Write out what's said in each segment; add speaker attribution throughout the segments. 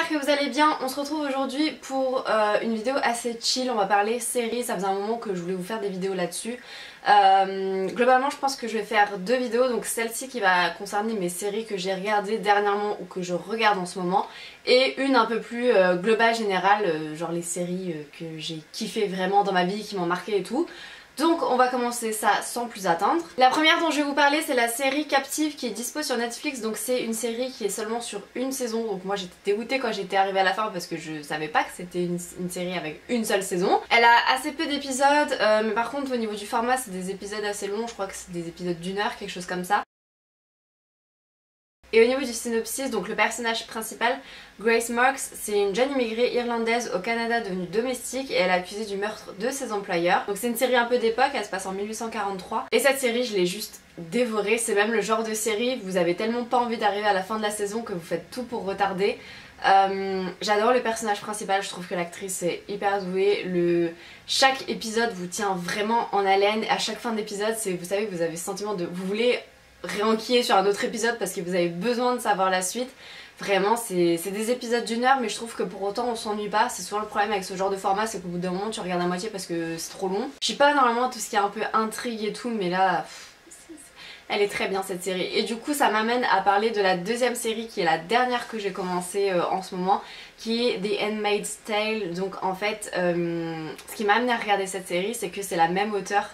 Speaker 1: j'espère que vous allez bien. On se retrouve aujourd'hui pour une vidéo assez chill. On va parler séries, ça faisait un moment que je voulais vous faire des vidéos là-dessus. Globalement je pense que je vais faire deux vidéos, donc celle-ci qui va concerner mes séries que j'ai regardées dernièrement ou que je regarde en ce moment, et une un peu plus globale, générale, genre les séries que j'ai kiffé vraiment dans ma vie, qui m'ont marqué et tout. Donc on va commencer ça sans plus attendre. La première dont je vais vous parler, c'est la série Captive qui est dispo sur Netflix. Donc c'est une série qui est seulement sur une saison. Donc moi j'étais dégoûtée quand j'étais arrivée à la fin parce que je savais pas que c'était une série avec une seule saison. Elle a assez peu d'épisodes, mais par contre au niveau du format c'est des épisodes assez longs. Je crois que c'est des épisodes d'une heure, quelque chose comme ça. Et au niveau du synopsis, donc le personnage principal, Grace Marks, c'est une jeune immigrée irlandaise au Canada devenue domestique et elle est accusée du meurtre de ses employeurs. Donc c'est une série un peu d'époque, elle se passe en 1843. Et cette série, je l'ai juste dévorée, c'est même le genre de série, vous avez tellement pas envie d'arriver à la fin de la saison que vous faites tout pour retarder. J'adore le personnage principal, je trouve que l'actrice est hyper douée. Chaque épisode vous tient vraiment en haleine, à chaque fin d'épisode, vous savez que vous avez ce sentiment de... Vous voulez réenquiller sur un autre épisode parce que vous avez besoin de savoir la suite. Vraiment c'est des épisodes d'une heure, mais je trouve que pour autant on s'ennuie pas. C'est souvent le problème avec ce genre de format, c'est qu'au bout d'un moment tu regardes à moitié parce que c'est trop long. Je suis pas normalement tout ce qui est un peu intrigue et tout, mais là elle est très bien cette série. Et du coup ça m'amène à parler de la deuxième série qui est la dernière que j'ai commencé en ce moment, qui est The Handmaid's Tale. Donc en fait ce qui m'a amené à regarder cette série, c'est que c'est la même auteure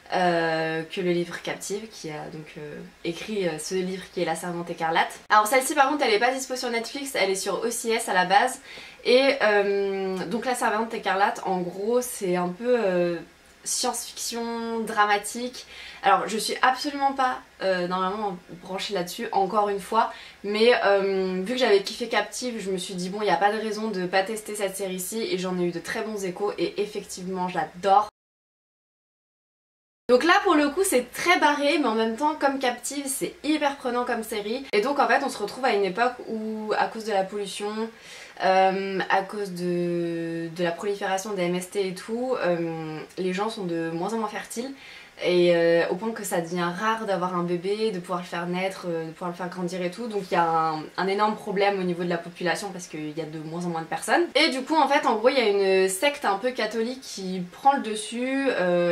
Speaker 1: que le livre Captive, qui a donc écrit ce livre qui est La Servante Écarlate. Alors celle-ci par contre elle est pas dispo sur Netflix, elle est sur OCS à la base. Et donc La Servante Écarlate en gros c'est un peu science-fiction dramatique. Alors je suis absolument pas normalement branchée là-dessus, encore une fois, mais vu que j'avais kiffé Captive, je me suis dit bon, il n'y a pas de raison de pas tester cette série-ci, et j'en ai eu de très bons échos et effectivement j'adore. Donc là pour le coup c'est très barré, mais en même temps comme Captive c'est hyper prenant comme série. Et donc en fait on se retrouve à une époque où à cause de la pollution, à cause de la prolifération des MST et tout, les gens sont de moins en moins fertiles. Et au point que ça devient rare d'avoir un bébé, de pouvoir le faire naître, de pouvoir le faire grandir et tout. Donc il y a un énorme problème au niveau de la population parce qu'il y a de moins en moins de personnes. Et du coup en fait en gros il y a une secte un peu catholique qui prend le dessus,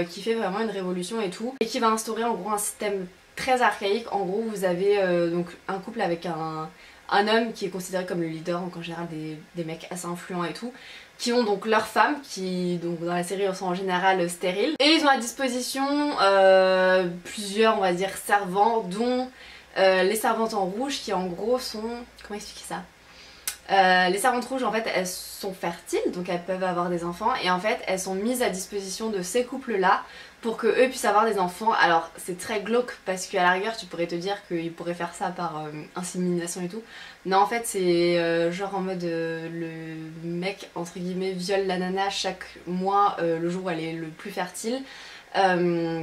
Speaker 1: qui fait vraiment une révolution et tout, et qui va instaurer en gros un système très archaïque. En gros vous avez donc un couple avec un homme qui est considéré comme le leader, donc en général des mecs assez influents et tout, qui ont donc leurs femmes, qui donc dans la série sont en général stériles, et ils ont à disposition plusieurs on va dire servants, dont les servantes en rouge, qui en gros sont... comment expliquer ça, les servantes rouges en fait elles sont fertiles, donc elles peuvent avoir des enfants, et en fait elles sont mises à disposition de ces couples là pour que eux puissent avoir des enfants. Alors c'est très glauque parce qu'à la rigueur tu pourrais te dire qu'ils pourraient faire ça par insémination et tout. Non en fait c'est genre en mode le mec entre guillemets viole la nana chaque mois le jour où elle est le plus fertile.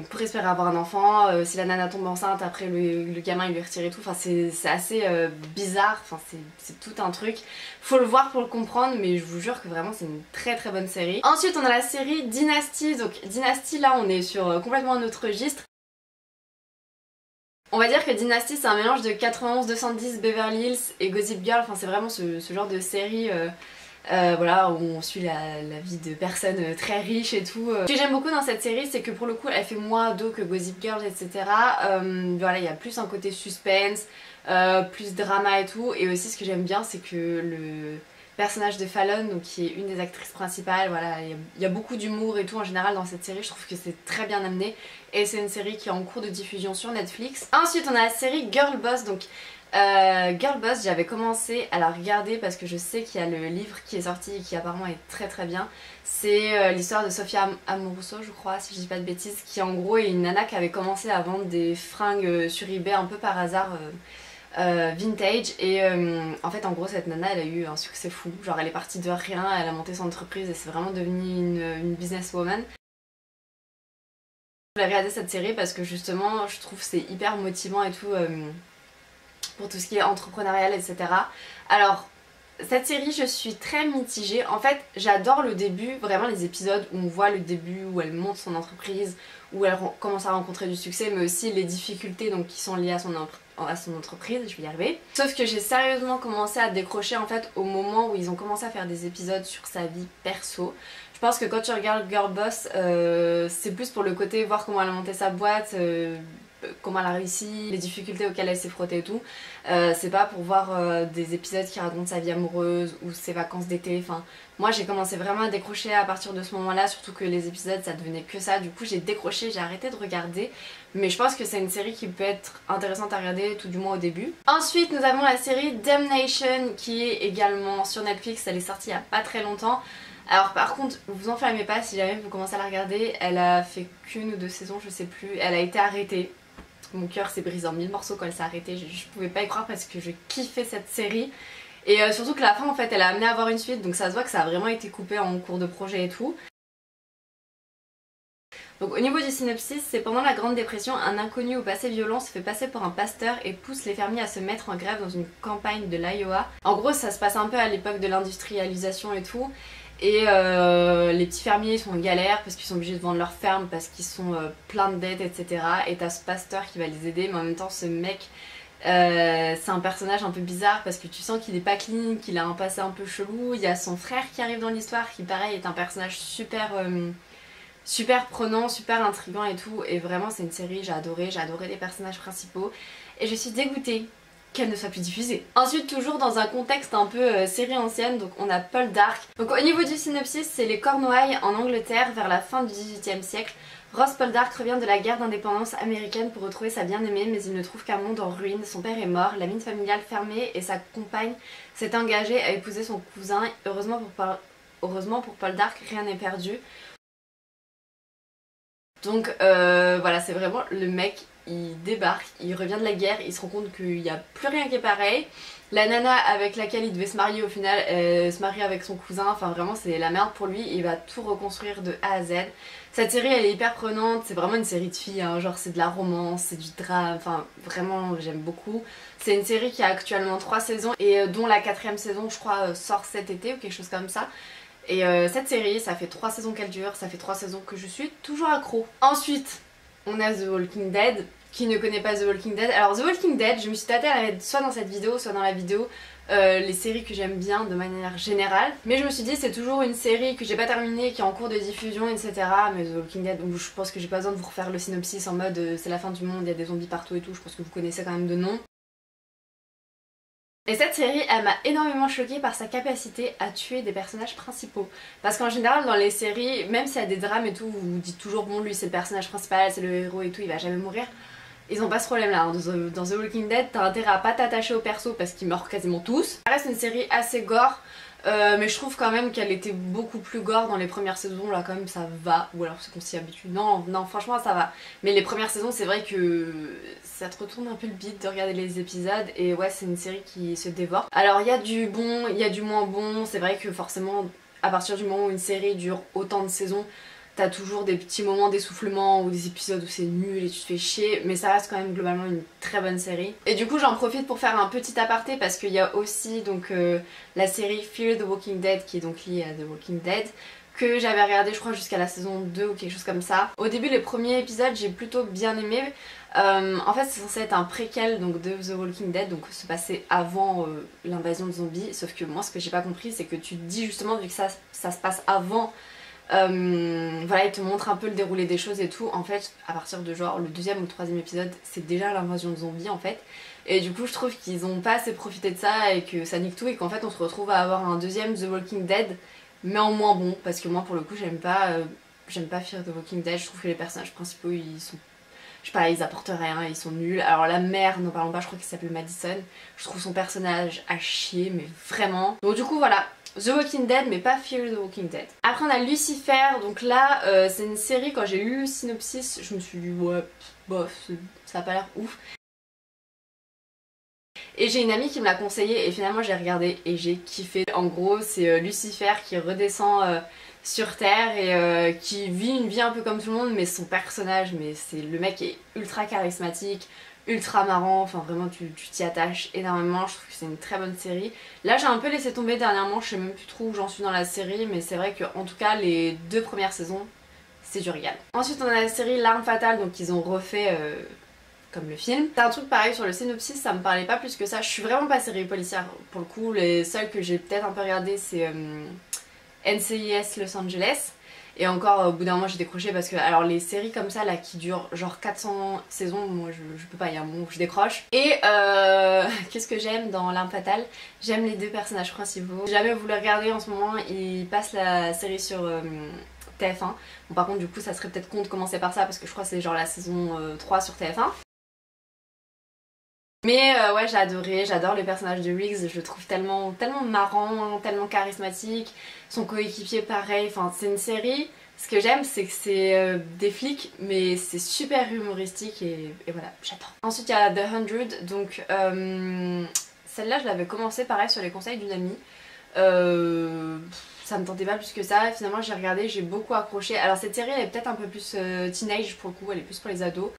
Speaker 1: Pour espérer avoir un enfant, si la nana tombe enceinte après le gamin il lui retire et tout, enfin c'est assez bizarre, enfin c'est tout un truc, faut le voir pour le comprendre, mais je vous jure que vraiment c'est une très très bonne série. Ensuite on a la série Dynasty. Donc Dynasty là on est sur complètement un autre registre. On va dire que Dynasty c'est un mélange de 91, 210, Beverly Hills et Gossip Girl, enfin c'est vraiment ce genre de série voilà, où on suit la vie de personnes très riches et tout. Ce que j'aime beaucoup dans cette série, c'est que pour le coup elle fait moins ado que Gossip Girl, etc. Voilà, il y a plus un côté suspense, plus drama et tout. Et aussi ce que j'aime bien, c'est que le personnage de Fallon, donc qui est une des actrices principales, voilà, il y a beaucoup d'humour et tout en général dans cette série. Je trouve que c'est très bien amené, et c'est une série qui est en cours de diffusion sur Netflix. Ensuite on a la série Girl Boss. Donc Girl Boss, j'avais commencé à la regarder parce que je sais qu'il y a le livre qui est sorti et qui apparemment est très très bien. C'est l'histoire de Sophia Amoruso, je crois, si je dis pas de bêtises, qui en gros est une nana qui avait commencé à vendre des fringues sur eBay un peu par hasard, vintage. Et en fait en gros cette nana elle a eu un succès fou, genre elle est partie de rien, elle a monté son entreprise et c'est vraiment devenu une businesswoman. Je voulais regarder cette série parce que justement je trouve c'est hyper motivant et tout, pour tout ce qui est entrepreneurial, etc. Alors cette série je suis très mitigée. En fait j'adore le début, vraiment les épisodes où on voit le début, où elle monte son entreprise, où elle commence à rencontrer du succès, mais aussi les difficultés donc, qui sont liées à son à son entreprise, je vais y arriver. Sauf que j'ai sérieusement commencé à décrocher en fait au moment où ils ont commencé à faire des épisodes sur sa vie perso. Je pense que quand tu regardes Girl Boss, c'est plus pour le côté voir comment elle a monté sa boîte, comment elle a réussi, les difficultés auxquelles elle s'est frottée et tout. C'est pas pour voir des épisodes qui racontent sa vie amoureuse ou ses vacances d'été. Enfin, moi j'ai commencé vraiment à décrocher à partir de ce moment-là, surtout que les épisodes ça devenait que ça. Du coup j'ai décroché, j'ai arrêté de regarder. Mais je pense que c'est une série qui peut être intéressante à regarder, tout du moins au début. Ensuite nous avons la série Damnation qui est également sur Netflix, elle est sortie il y a pas très longtemps. Alors par contre, vous enflammez pas si jamais vous commencez à la regarder, elle a fait qu'une ou deux saisons, je sais plus, elle a été arrêtée. Mon cœur s'est brisé en 1000 morceaux quand elle s'est arrêtée, je pouvais pas y croire parce que je kiffais cette série. Et surtout que la fin en fait elle a amené à avoir une suite, donc ça se voit que ça a vraiment été coupé en cours de projet et tout. Donc au niveau du synopsis, c'est pendant la Grande Dépression, un inconnu au passé violent se fait passer pour un pasteur et pousse les fermiers à se mettre en grève dans une campagne de l'Iowa. En gros ça se passe un peu à l'époque de l'industrialisation et tout. Et les petits fermiers sont en galère parce qu'ils sont obligés de vendre leur ferme parce qu'ils sont pleins de dettes, etc. Et t'as ce pasteur qui va les aider, mais en même temps ce mec c'est un personnage un peu bizarre parce que tu sens qu'il est pas clean, qu'il a un passé un peu chelou. Il y a son frère qui arrive dans l'histoire qui pareil est un personnage super prenant, super intriguant et tout. Et vraiment c'est une série, j'ai adoré les personnages principaux. Et je suis dégoûtée qu'elle ne soit plus diffusée. Ensuite toujours dans un contexte un peu série ancienne, donc on a Paul Dark. Donc au niveau du synopsis, c'est les Cornouailles en Angleterre vers la fin du XVIIIe siècle. Ross Paul Dark revient de la guerre d'indépendance américaine pour retrouver sa bien-aimée, mais il ne trouve qu'un monde en ruine. Son père est mort, la mine familiale fermée et sa compagne s'est engagée à épouser son cousin. Heureusement pour Paul Dark, rien n'est perdu. Donc voilà, c'est vraiment le mec, il débarque, il revient de la guerre, il se rend compte qu'il n'y a plus rien qui est pareil. La nana avec laquelle il devait se marier au final, se marie avec son cousin, enfin vraiment c'est la merde pour lui, il va tout reconstruire de A à Z. Cette série elle est hyper prenante, c'est vraiment une série de filles, hein, genre c'est de la romance, c'est du drame, enfin vraiment j'aime beaucoup. C'est une série qui a actuellement 3 saisons et dont la 4ème saison je crois sort cet été ou quelque chose comme ça. Et cette série, ça fait 3 saisons qu'elle dure, ça fait 3 saisons que je suis toujours accro. Ensuite, on a The Walking Dead. Qui ne connaît pas The Walking Dead? Alors The Walking Dead, je me suis tâtée à la mettre soit dans cette vidéo, soit dans la vidéo les séries que j'aime bien de manière générale. Mais je me suis dit c'est toujours une série que j'ai pas terminée, qui est en cours de diffusion, etc. Mais The Walking Dead, je pense que j'ai pas besoin de vous refaire le synopsis en mode c'est la fin du monde, il y a des zombies partout et tout, je pense que vous connaissez quand même de nom. Et cette série, elle m'a énormément choquée par sa capacité à tuer des personnages principaux. Parce qu'en général, dans les séries, même s'il y a des drames et tout, vous vous dites toujours bon, lui c'est le personnage principal, c'est le héros et tout, il va jamais mourir. Ils ont pas ce problème là, hein. Dans The Walking Dead, t'as intérêt à pas t'attacher au perso parce qu'ils meurent quasiment tous. Ça reste une série assez gore, mais je trouve quand même qu'elle était beaucoup plus gore dans les premières saisons, là quand même ça va, ou alors c'est qu'on s'y habitue, non franchement ça va. Mais les premières saisons c'est vrai que ça te retourne un peu le bide de regarder les épisodes et ouais c'est une série qui se dévore. Alors il y a du bon, il y a du moins bon, c'est vrai que forcément à partir du moment où une série dure autant de saisons, t'as toujours des petits moments d'essoufflement ou des épisodes où c'est nul et tu te fais chier, mais ça reste quand même globalement une très bonne série. Et du coup j'en profite pour faire un petit aparté parce qu'il y a aussi donc la série Fear the Walking Dead qui est donc liée à The Walking Dead, que j'avais regardé je crois jusqu'à la saison 2 ou quelque chose comme ça. Au début les premiers épisodes j'ai plutôt bien aimé. En fait c'est censé être un préquel donc de The Walking Dead, donc se passer avant l'invasion de zombies, sauf que moi ce que j'ai pas compris c'est que tu te dis justement vu que ça se passe avant, voilà, il te montre un peu le déroulé des choses et tout. En fait, à partir de genre le 2e ou le 3e épisode, c'est déjà l'invasion de zombies en fait. Et du coup, je trouve qu'ils ont pas assez profité de ça et que ça nique tout et qu'en fait, on se retrouve à avoir un 2e The Walking Dead, mais en moins bon. Parce que moi, pour le coup, j'aime pas Fear the Walking Dead. Je trouve que les personnages principaux, ils sont, je sais pas, ils apportent rien, ils sont nuls. Alors la mère, n'en parlons pas, je crois qu'elle s'appelle Madison. Je trouve son personnage à chier, mais vraiment. Donc du coup, voilà. The Walking Dead mais pas Fear the Walking Dead. Après on a Lucifer, donc là c'est une série, quand j'ai lu le synopsis je me suis dit ouais bof ça a pas l'air ouf. Et j'ai une amie qui me l'a conseillé et finalement j'ai regardé et j'ai kiffé. En gros c'est Lucifer qui redescend sur Terre et qui vit une vie un peu comme tout le monde, mais son personnage, mais c'est le mec est ultra charismatique, ultra marrant, enfin vraiment tu t'y attaches énormément, je trouve que c'est une très bonne série. Là j'ai un peu laissé tomber dernièrement, je sais même plus trop où j'en suis dans la série, mais c'est vrai que en tout cas les 2 premières saisons c'est du régal. Ensuite on a la série L'Arme Fatale, donc ils ont refait comme le film. C'est un truc pareil sur le synopsis, ça me parlait pas plus que ça. Je suis vraiment pas série policière pour le coup. Les seules que j'ai peut-être un peu regardées c'est NCIS Los Angeles. Et encore au bout d'un moment j'ai décroché parce que alors les séries comme ça là qui durent genre 400 saisons, moi je peux pas, il y a un moment où je décroche. Et qu'est-ce que j'aime dans L'Arme Fatale? J'aime les deux personnages principaux. Si jamais vous le regardez en ce moment, ils passent la série sur TF1. Bon par contre du coup ça serait peut-être con de commencer par ça parce que je crois que c'est genre la saison 3 sur TF1. Mais ouais j'ai adoré, j'adore le personnage de Riggs, je le trouve tellement marrant, tellement charismatique, son coéquipier pareil, enfin c'est une série, ce que j'aime c'est que c'est des flics mais c'est super humoristique et voilà, j'adore. Ensuite il y a The 100, donc celle-là je l'avais commencé pareil sur les conseils d'une amie, ça me tentait pas plus que ça, finalement j'ai regardé, j'ai beaucoup accroché. Alors cette série elle est peut-être un peu plus teenage pour le coup, elle est plus pour les ados.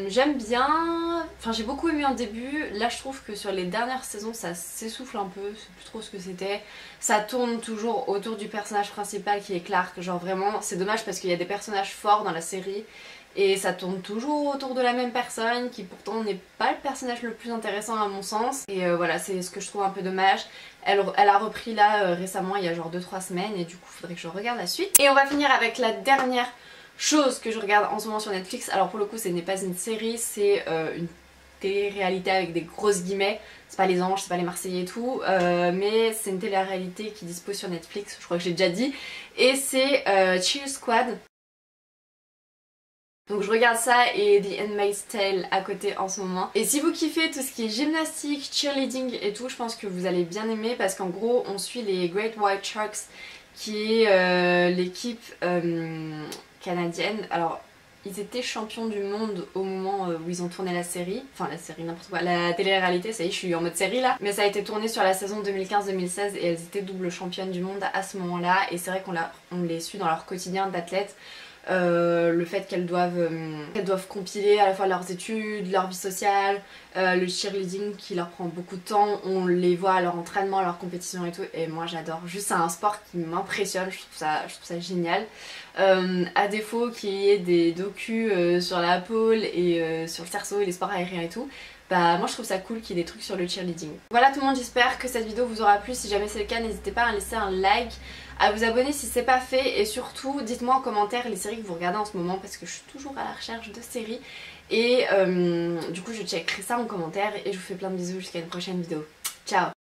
Speaker 1: J'aime bien, enfin j'ai beaucoup aimé en début, là je trouve que sur les dernières saisons ça s'essouffle un peu, c'est plus trop ce que c'était. Ça tourne toujours autour du personnage principal qui est Clark, genre vraiment c'est dommage parce qu'il y a des personnages forts dans la série et ça tourne toujours autour de la même personne qui pourtant n'est pas le personnage le plus intéressant à mon sens. Et voilà, c'est ce que je trouve un peu dommage. Elle a repris là récemment il y a genre 2-3 semaines et du coup il faudrait que je regarde la suite. Et on va finir avec la dernière chose que je regarde en ce moment sur Netflix. Alors pour le coup ce n'est pas une série, c'est une télé-réalité avec des grosses guillemets. C'est pas les Anges, c'est pas les Marseillais et tout, mais c'est une télé-réalité qui dispose sur Netflix, je crois que j'ai déjà dit. Et c'est Cheer Squad. Donc je regarde ça et The Handmaid's Tale à côté en ce moment. Et si vous kiffez tout ce qui est gymnastique, cheerleading et tout, je pense que vous allez bien aimer parce qu'en gros on suit les Great White Sharks qui est l'équipe canadienne. Alors ils étaient champions du monde au moment où ils ont tourné la série, enfin la série n'importe quoi, la télé-réalité, ça y est je suis en mode série là, mais ça a été tourné sur la saison 2015-2016 et elles étaient double championnes du monde à ce moment là et c'est vrai qu'on les suit dans leur quotidien d'athlète. Le fait qu'elles doivent compiler à la fois leurs études, leur vie sociale, le cheerleading qui leur prend beaucoup de temps, on les voit à leur entraînement, à leur compétition et tout, et moi j'adore, juste c'est un sport qui m'impressionne, je trouve ça génial. À défaut qu'il y ait des docus sur la pole et sur le cerceau et les sports aériens et tout, bah moi je trouve ça cool qu'il y ait des trucs sur le cheerleading. Voilà tout le monde, j'espère que cette vidéo vous aura plu. Si jamais c'est le cas, n'hésitez pas à laisser un like, à vous abonner si c'est pas fait et surtout dites-moi en commentaire les séries que vous regardez en ce moment parce que je suis toujours à la recherche de séries et du coup je checkerai ça en commentaire et je vous fais plein de bisous jusqu'à une prochaine vidéo. Ciao!